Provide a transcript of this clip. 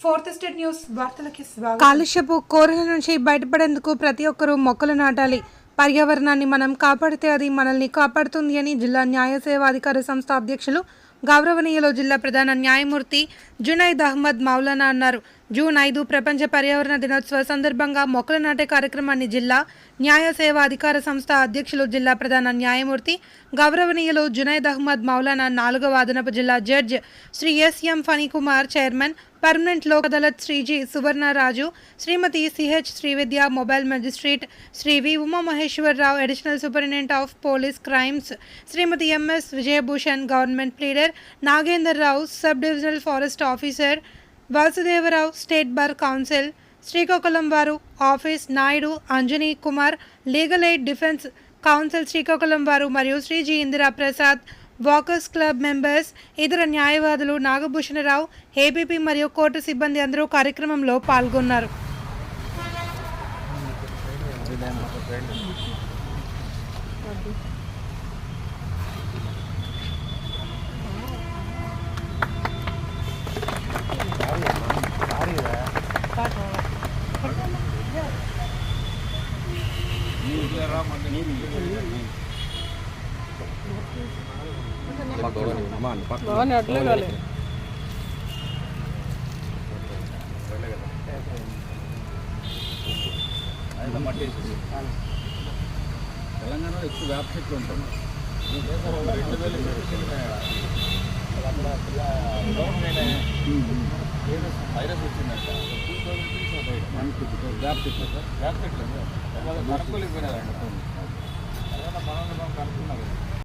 Fourth state news వార్తలకి స్వాగతం. కాలుష్యపు కోరల నుంచి బయటపడేందుకు ప్రతి ఒక్కరూ మొక్కలు నాటాలి. పర్యావరణాన్ని మనం కాపాడితే అది మనల్ని కాపాడుతుంది అని జిల్లా న్యాయ సేవా అధికార సంస్థ అధ్యక్షులు గౌరవనీయులు జిల్లా ప్రధాన న్యాయమూర్తి జునైద్ అహ్మద్ మౌలానా అన్నారు. జూన్ 5 ప్రపంచ పర్యావరణ దినోత్సవ సందర్భంగా మొక్కలు నాటే కార్యక్రమాన్ని జిల్లా న్యాయ సేవా అధికార సంస్థ అధ్యక్షులు జిల్లా ప్రధాన న్యాయమూర్తి గౌరవనీయులు జునైద్ అహ్మద్ మౌలానా 4వ అదనపు జిల్లా judge Shri SM Phanikumar, chairman permanent Lok Adalat Shri G Suvarnaraju, Shrimati CH Srividya, mobile magistrate Shri V Umamaheswararao, additional superintendent of police crimes Shrimati MS Vijayabhushan, government pleader Nagender Rao, sub divisional forest officer Vasudevarao, state bar council Srikakulam వారు office Naidu Anjani Kumar, legal aid defence counsel Srikakulam వారు మరియు Shri G Indira Prasad, walkers club members, ఇతర న్యాయవాదులు, Nagabhushana Rao, ABP మరియు court సిబ్బంది అందరూ కార్యక్రమంలో పాల్గొన్నారు. తెలంగాణలో ఎక్కువ వేప చెట్లు ఉంటాయి. వైరస్ వచ్చిందంట. వేప చెట్లు సార్, వేప చెట్లు కనుక్కోలేకపోయినారండి. మనం కనుక్కున్నారు.